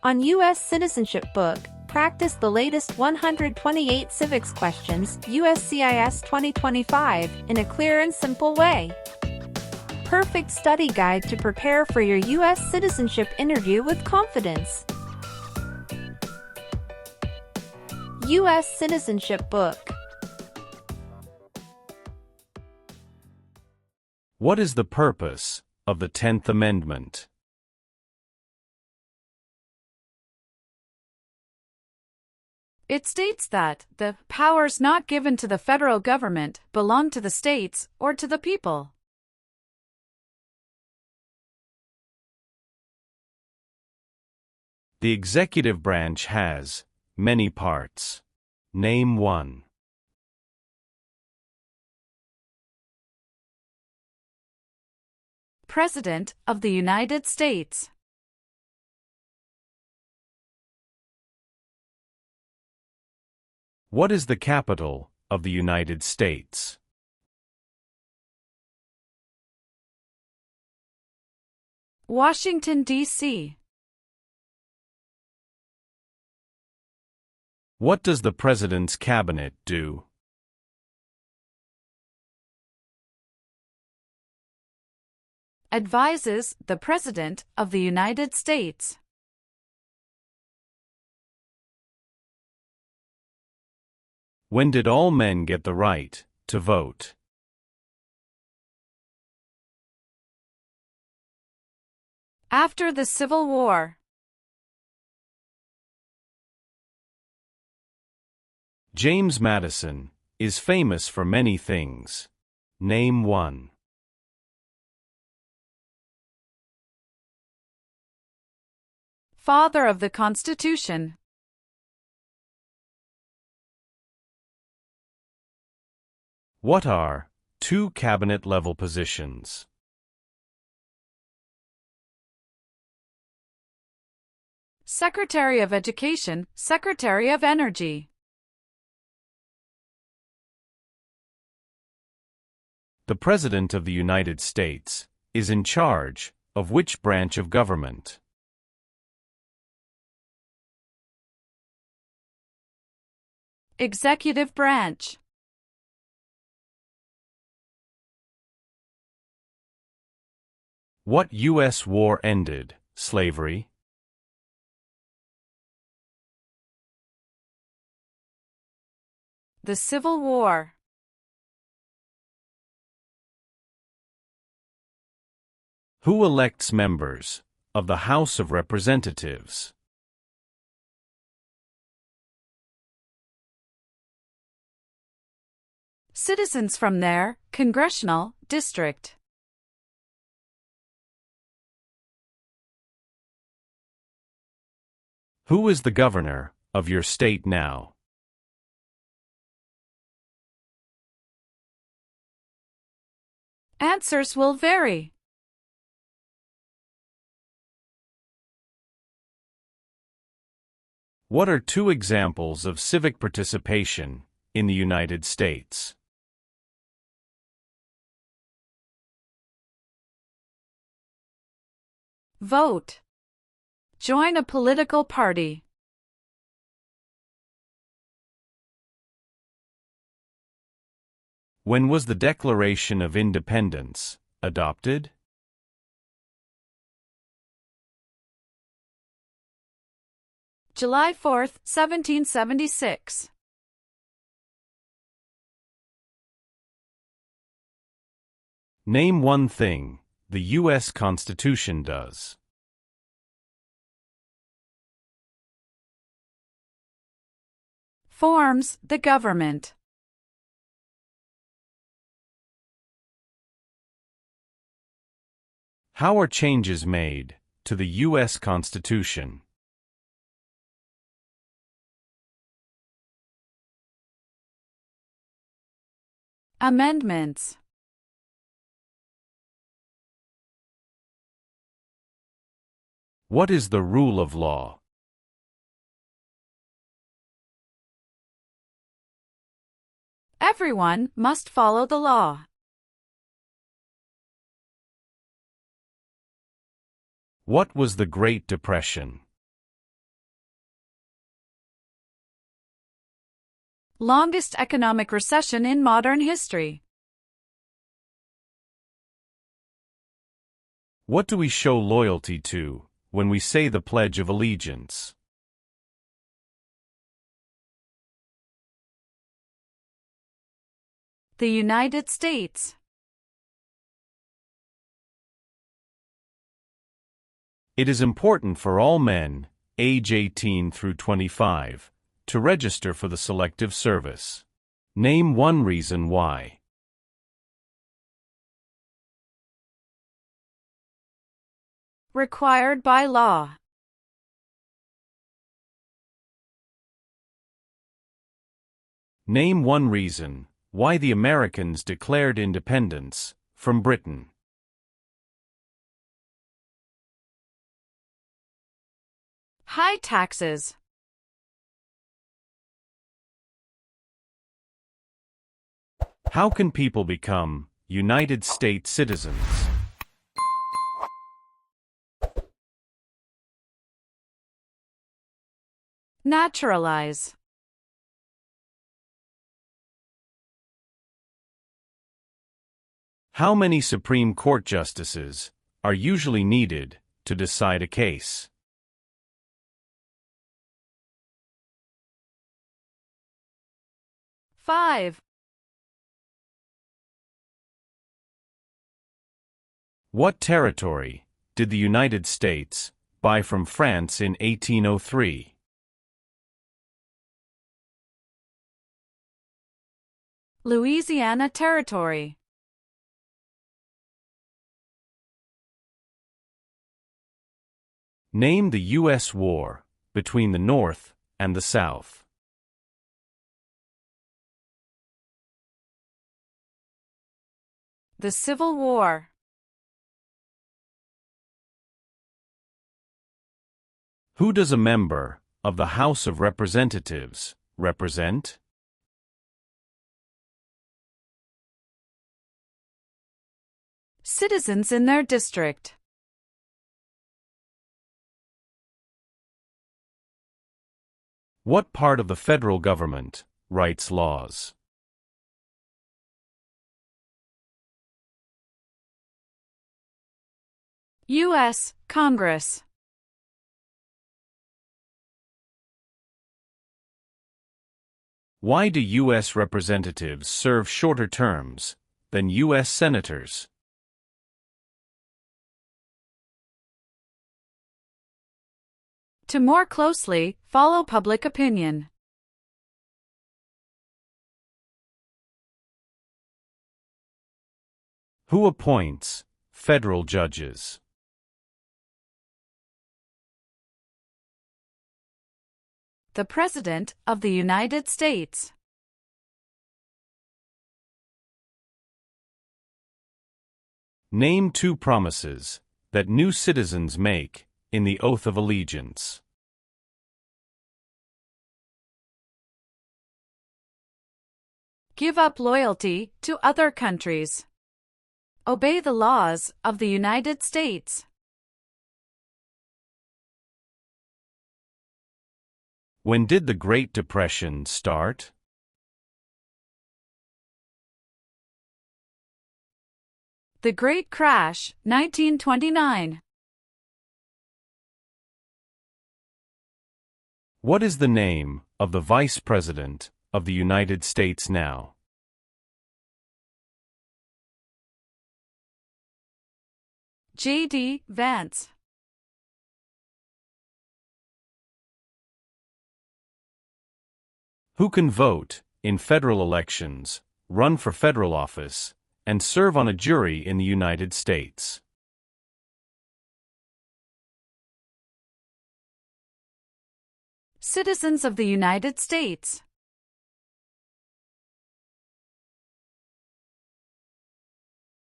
On U.S. Citizenship book, practice the latest 128 civics questions, USCIS 2025, in a clear and simple way. Perfect study guide to prepare for your U.S. citizenship interview with confidence. U.S. Citizenship book. What is the purpose of the 10th Amendment? It states that the powers not given to the federal government belong to the states or to the people. The executive branch has many parts. Name one. President of the United States. What is the capital of the United States? Washington, D.C. What does the President's cabinet do? Advises the President of the United States. When did all men get the right to vote? After the Civil War. James Madison is famous for many things. Name one. Father of the Constitution. What are two cabinet-level positions? Secretary of Education, Secretary of Energy. The President of the United States is in charge of which branch of government? Executive branch. What U.S. war ended slavery? The Civil War. Who elects members of the House of Representatives? Citizens from their congressional district. Who is the governor of your state now? Answers will vary. What are two examples of civic participation in the United States? Vote. Join a political party. When was the Declaration of Independence adopted? July 4, 1776. Name one thing the U.S. Constitution does. Forms the government. How are changes made to the U.S. Constitution? Amendments. What is the rule of law? Everyone must follow the law. What was the Great Depression? Longest economic recession in modern history. What do we show loyalty to when we say the Pledge of Allegiance? The United States. It is important for all men, age 18 through 25, to register for the Selective Service. Name one reason why. Required by law. Name one reason why the Americans declared independence from Britain. High taxes. How can people become United States citizens? Naturalize. How many Supreme Court justices are usually needed to decide a case? Five. What territory did the United States buy from France in 1803? Louisiana Territory. Name the U.S. war between the North and the South. The Civil War. Who does a member of the House of Representatives represent? Citizens in their district. What part of the federal government writes laws? U.S. Congress. Why do U.S. representatives serve shorter terms than U.S. senators? To more closely follow public opinion. Who appoints federal judges? The President of the United States. Name two promises that new citizens make in the Oath of Allegiance. Give up loyalty to other countries. Obey the laws of the United States. When did the Great Depression start? The Great Crash, 1929. What is the name of the Vice President of the United States now? J.D. Vance. Who can vote in federal elections, run for federal office, and serve on a jury in the United States? Citizens of the United States.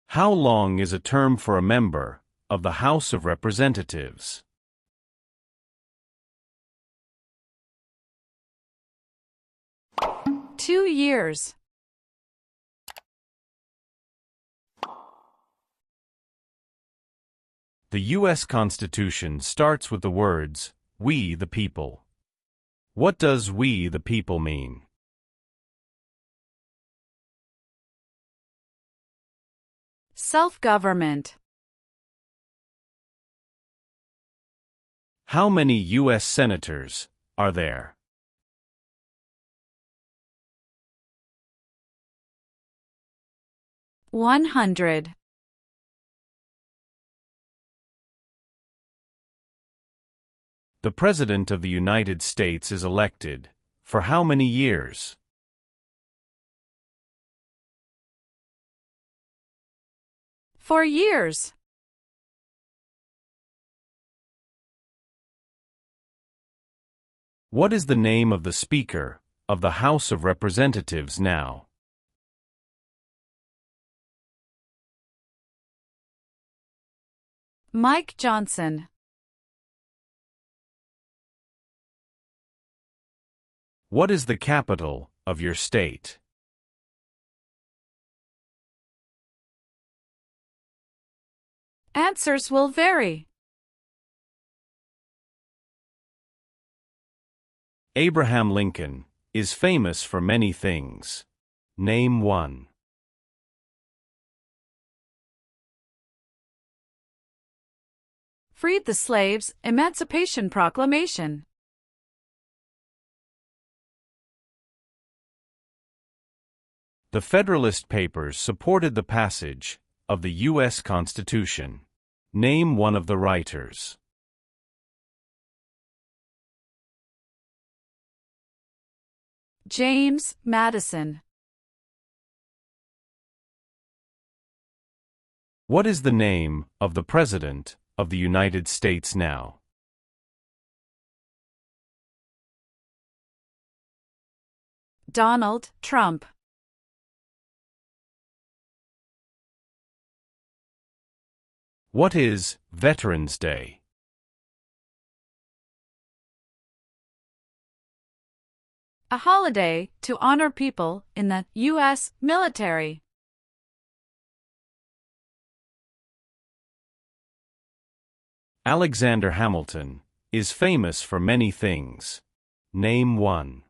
How long is a term for a member of the House of Representatives? Two years. The U.S. Constitution starts with the words, "We the people." What does "we the people" mean? Self-government. How many U.S. senators are there? $100. The President of the United States is elected for how many years? For years. What is the name of the Speaker of the House of Representatives now? Mike Johnson. What is the capital of your state? Answers will vary. Abraham Lincoln is famous for many things. Name one. Freed the slaves, Emancipation Proclamation. The Federalist Papers supported the passage of the U.S. Constitution. Name one of the writers. James Madison. What is the name of the President of the United States now? Donald Trump. What is Veterans Day? A holiday to honor people in the U.S. military. Alexander Hamilton is famous for many things. Name one.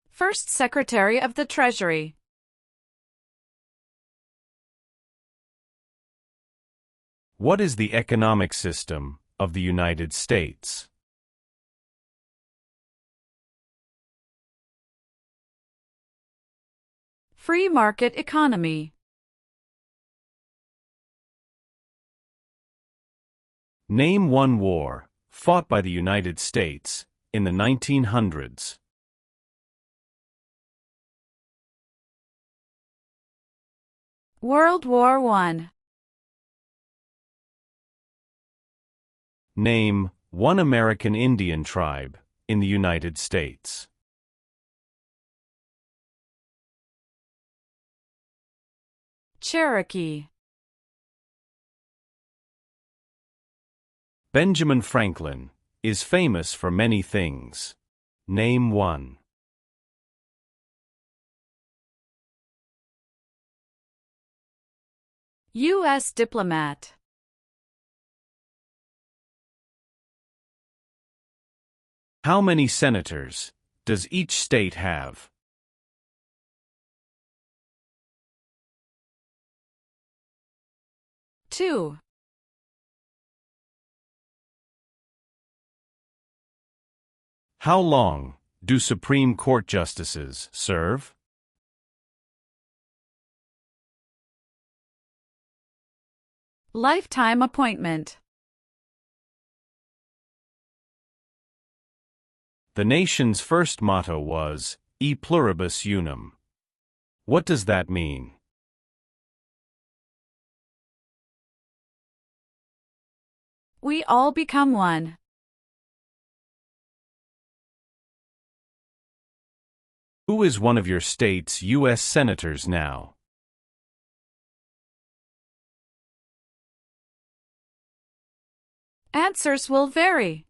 First Secretary of the Treasury. What is the economic system of the United States? Free market economy. Name one war fought by the United States in the 1900s. World War I. Name one American Indian tribe in the United States. Cherokee. Benjamin Franklin is famous for many things. Name one. U.S. diplomat. How many senators does each state have? Two. How long do Supreme Court justices serve? Lifetime appointment. The nation's first motto was, E pluribus unum. What does that mean? We all become one. Who is one of your state's U.S. senators now? Answers will vary.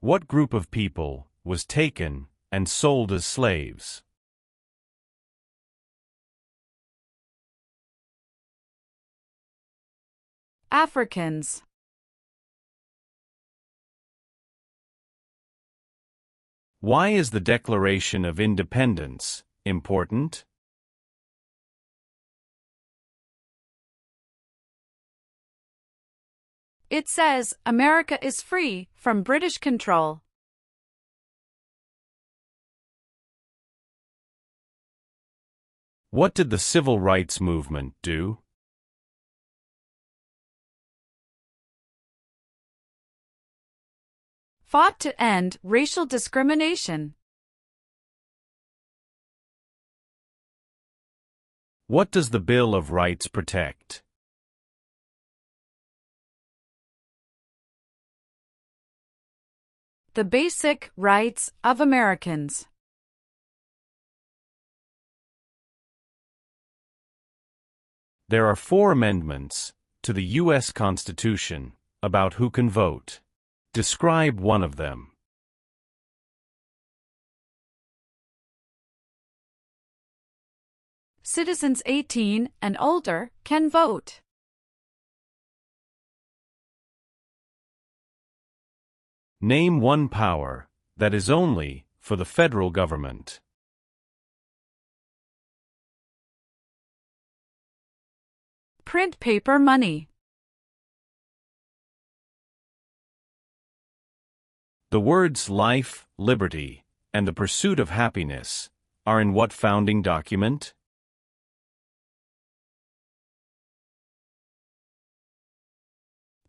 What group of people was taken and sold as slaves? Africans. Why is the Declaration of Independence important? It says America is free from British control. What did the Civil Rights Movement do? Fought to end racial discrimination. What does the Bill of Rights protect? The basic rights of Americans. There are 4 amendments to the U.S. Constitution about who can vote. Describe one of them. Citizens 18 and older can vote. Name one power that is only for the federal government. Print paper money. The words life, liberty, and the pursuit of happiness are in what founding document?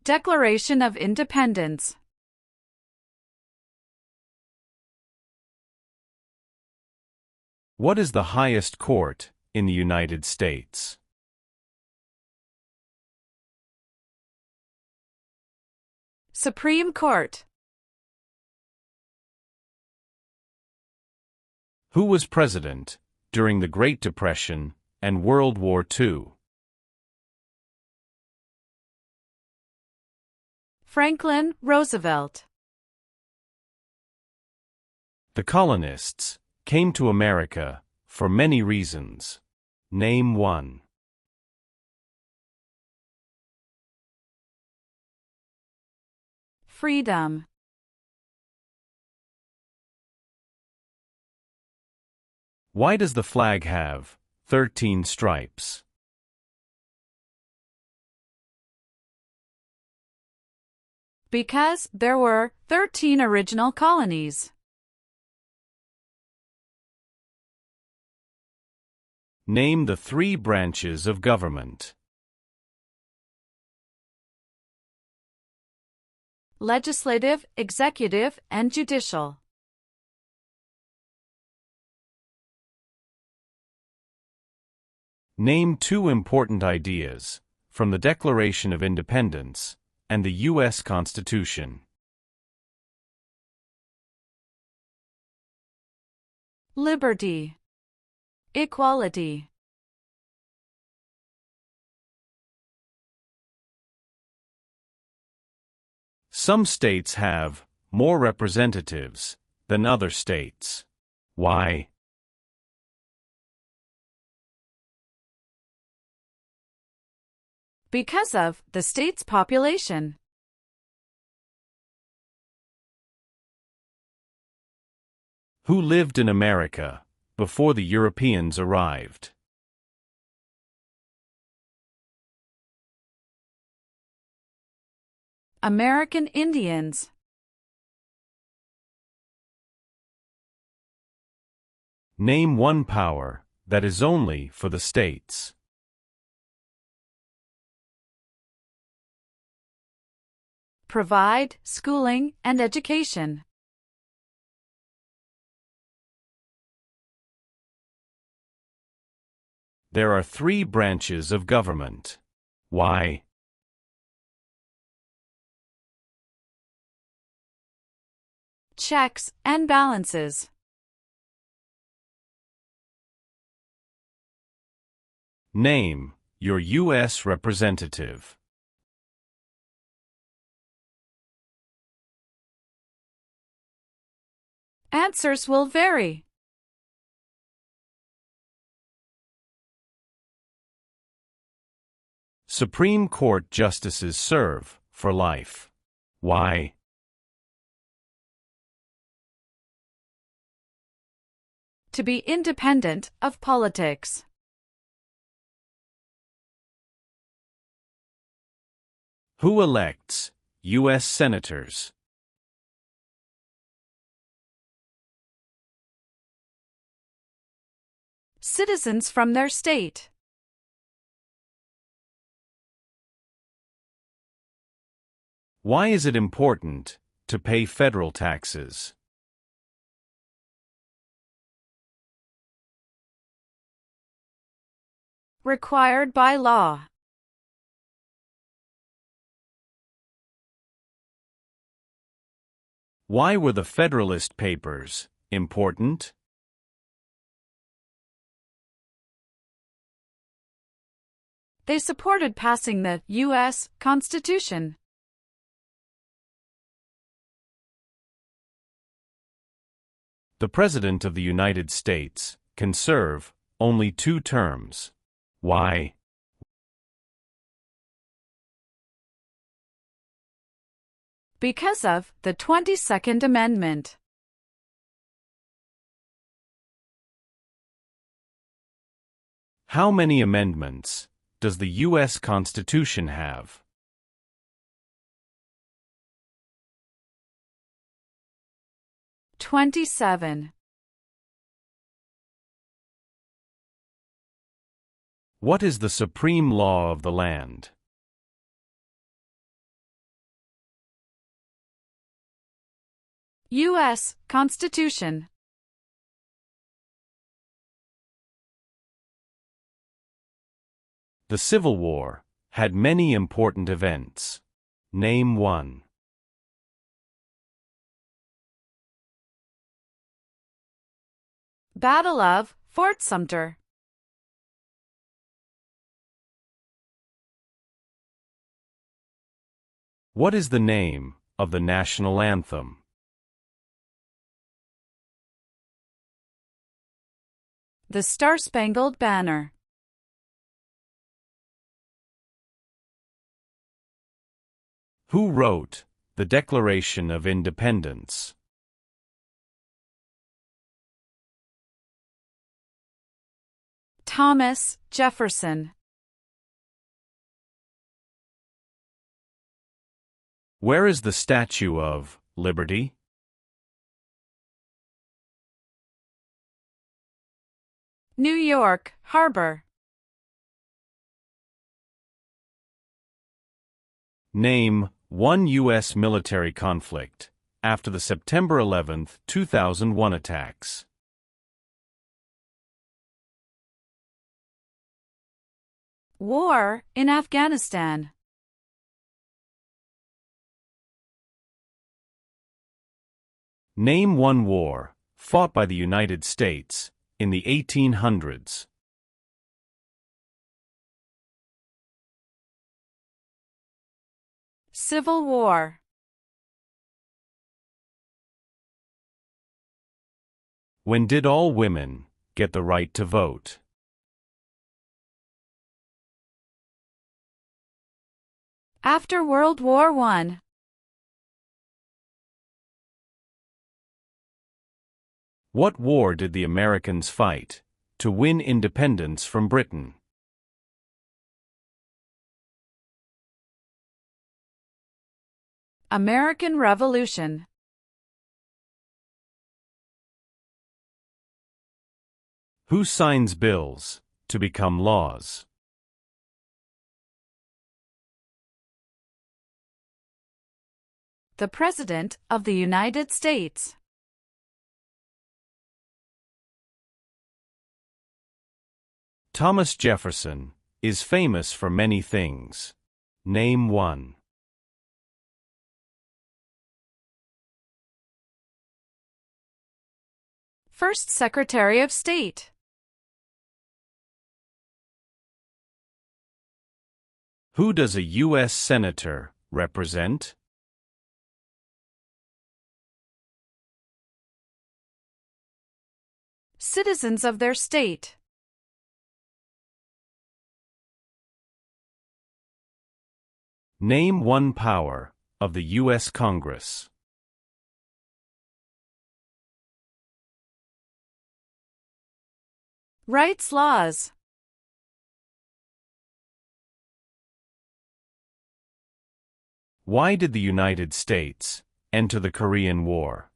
Declaration of Independence. What is the highest court in the United States? Supreme Court. Who was president during the Great Depression and World War II? Franklin Roosevelt. The colonists came to America for many reasons. Name one. Freedom. Why does the flag have 13 stripes? Because there were 13 original colonies. Name the 3 branches of government. Legislative, executive, and judicial. Name 2 important ideas from the Declaration of Independence and the U.S. Constitution. Liberty. Equality. Some states have more representatives than other states. Why? Because of the state's population. Who lived in America before the Europeans arrived? American Indians. Name one power that is only for the states. Provide schooling and education. There are 3 branches of government. Why? Checks and balances. Name your U.S. representative. Answers will vary. Supreme Court justices serve for life. Why? to be independent of politics. Who elects U.S. senators? Citizens from their state. Why is it important to pay federal taxes? Required by law. Why were the Federalist Papers important? They supported passing the U.S. Constitution. The President of the United States can serve only 2 terms. Why? Because of the 22nd Amendment. How many amendments does the U.S. Constitution have? 27. What is the supreme law of the land? U.S. Constitution. The Civil War had many important events. Name one. Battle of Fort Sumter. What is the name of the national anthem? The Star-Spangled Banner. Who wrote the Declaration of Independence? Thomas Jefferson. Where is the Statue of Liberty? New York Harbor. Name one U.S. military conflict after the September 11, 2001 attacks. War in Afghanistan. Name one war fought by the United States in the 1800s. Civil War. When did all women get the right to vote? After World War I. What war did the Americans fight to win independence from Britain? American Revolution. Who signs bills to become laws? The President of the United States. Thomas Jefferson is famous for many things. Name one. First Secretary of State. Who does a U.S. Senator represent? Citizens of their state. Name one power of the U.S. Congress. Rights laws. Why did the United States enter the Korean War?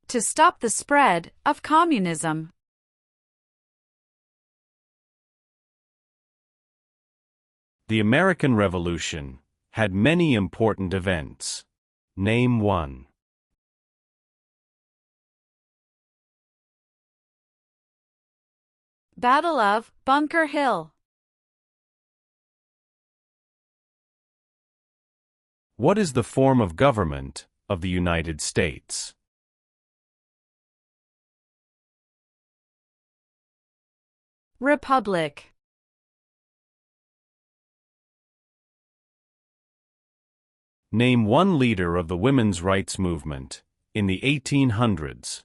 To stop the spread of communism. The American Revolution had many important events. Name one. Battle of Bunker Hill. What is the form of government of the United States? Republic. Name one leader of the women's rights movement in the 1800s.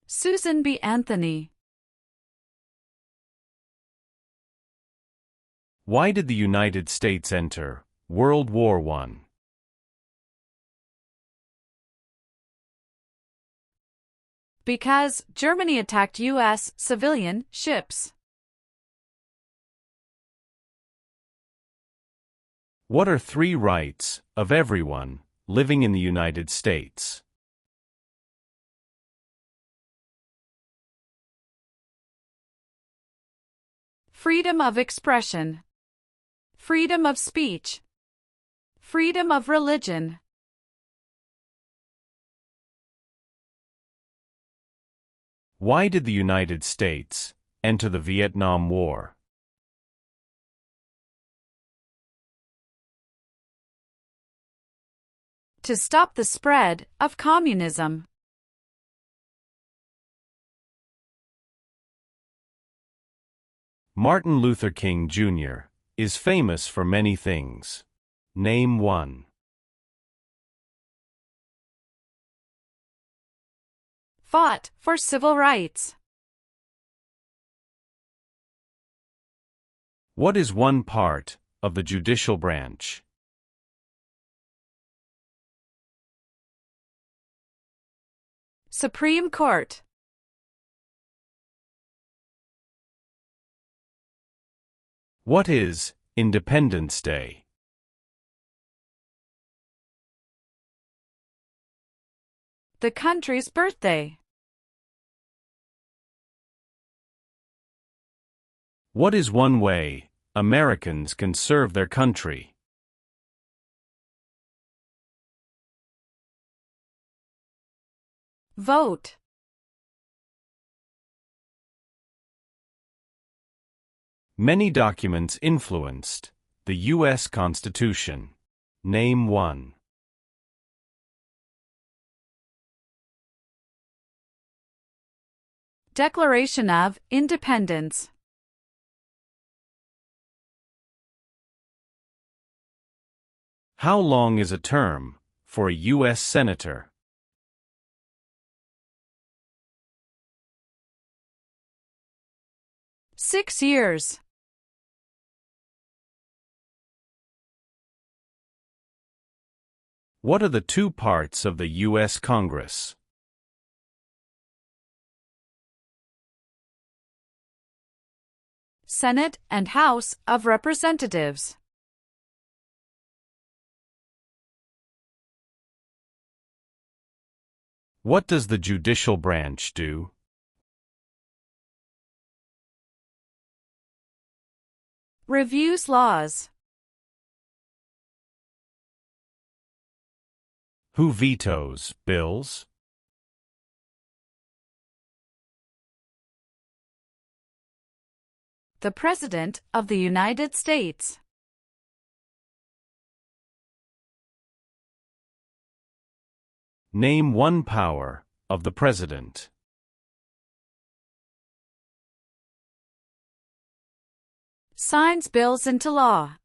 Susan B. Anthony. Why did the United States enter World War I? Because Germany attacked U.S. civilian ships. What are three rights of everyone living in the United States? Freedom of expression. Freedom of speech. Freedom of religion. Why did the United States enter the Vietnam War? To stop the spread of communism. Martin Luther King Jr. is famous for many things. Name one. Fought for civil rights. What is one part of the judicial branch? Supreme Court. What is Independence Day? The country's birthday. What is one way Americans can serve their country? Vote. Many documents influenced the U.S. Constitution. Name one. Declaration of Independence. How long is a term for a U.S. Senator? 6 years. What are the two parts of the U.S. Congress? Senate and House of Representatives. What does the judicial branch do? Reviews laws. Who vetoes bills? The President of the United States. Name one power of the President. Signs bills into law.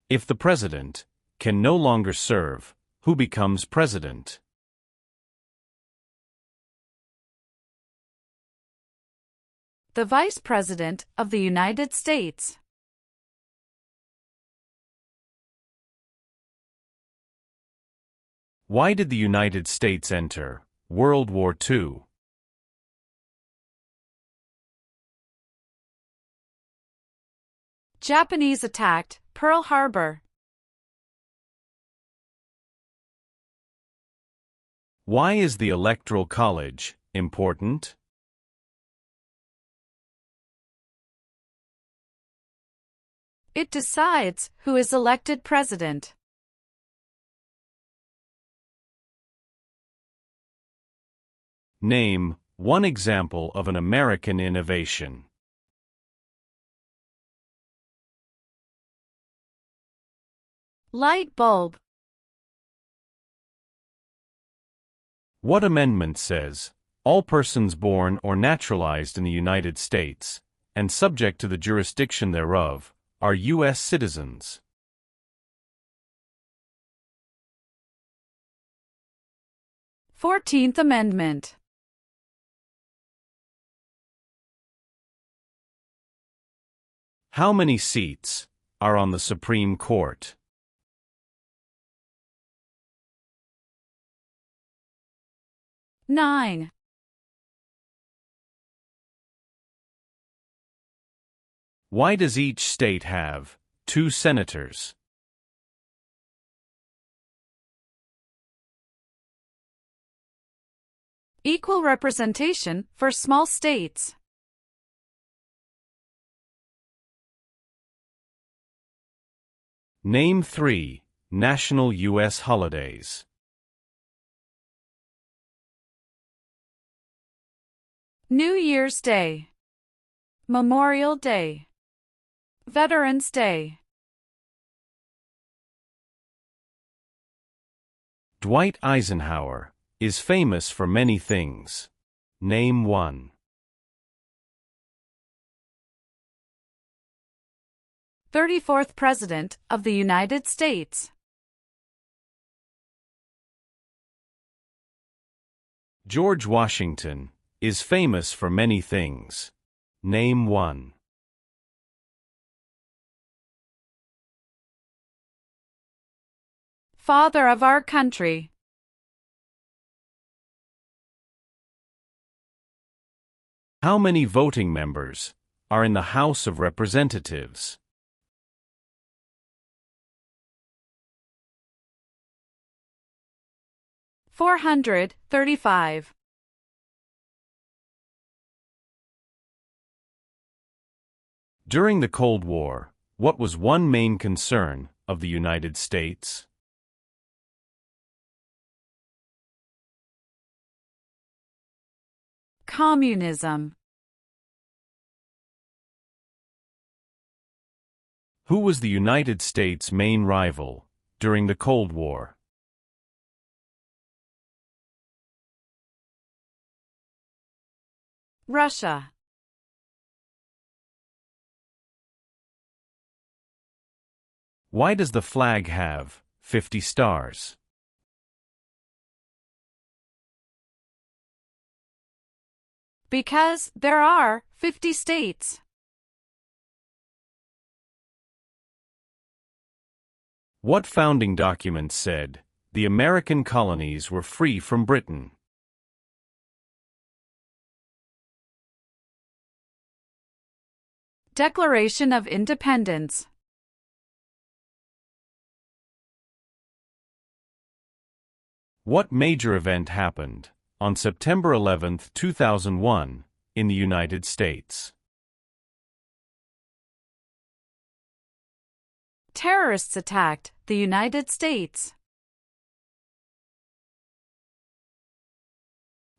If the President can no longer serve, who becomes President? the Vice President of the United States. Why did the United States enter World War II? Japanese attacked Pearl Harbor. Why is the Electoral College important? It decides who is elected president. Name one example of an American innovation. Light bulb. What amendment says, all persons born or naturalized in the United States, and subject to the jurisdiction thereof, are U.S. citizens? Fourteenth Amendment. How many seats are on the Supreme Court? 9. Why does each state have 2 senators? Equal representation for small states. Name 3 national U.S. holidays. New Year's Day, Memorial Day, Veterans Day. Dwight Eisenhower is famous for many things. Name 1. 34th President of the United States. George Washington is famous for many things. Name 1. 'Father of our country. How many voting members are in the House of Representatives? 435. During the Cold War, what was one main concern of the United States? Communism. Who was the United States' main rival during the Cold War? Russia. Why does the flag have 50 stars? Because there are 50 states. What founding document said the American colonies were free from Britain? Declaration of Independence. What major event happened on September 11, 2001, in the United States? Terrorists attacked the United States.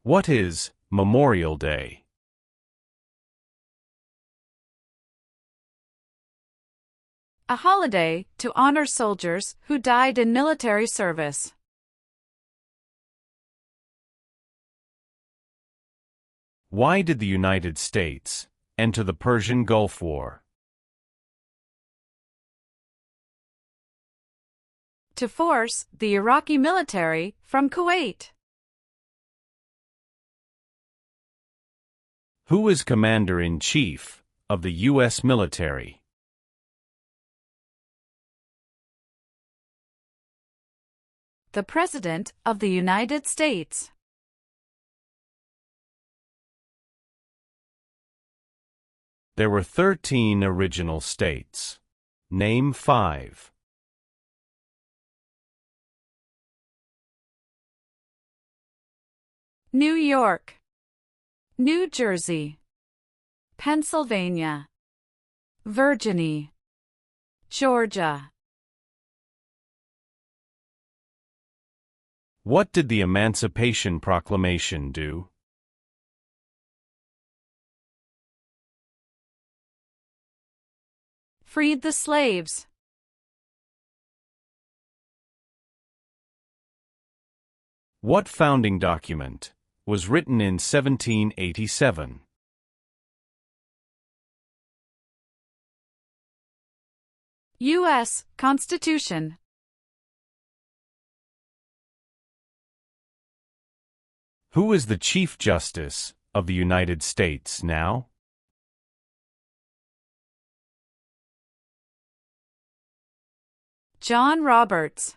What is Memorial Day? A holiday to honor soldiers who died in military service. Why did the United States enter the Persian Gulf War? To force the Iraqi military from Kuwait. Who is Commander-in-Chief of the U.S. military? The President of the United States. There were 13 original states. Name 5. New York, New Jersey, Pennsylvania, Virginia, Georgia. What did the Emancipation Proclamation do? Freed the slaves. What founding document was written in 1787? U.S. Constitution. Who is the Chief Justice of the United States now? John Roberts.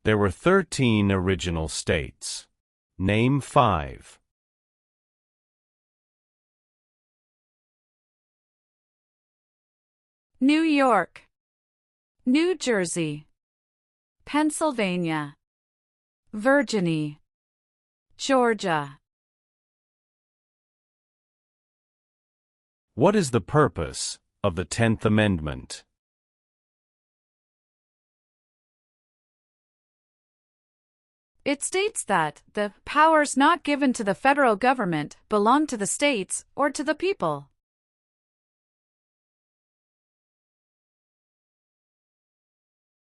There were 13 original states. Name 5. New York, New Jersey, Pennsylvania, Virginia, Georgia. What is the purpose of the 10th Amendment? It states that the powers not given to the federal government belong to the states or to the people.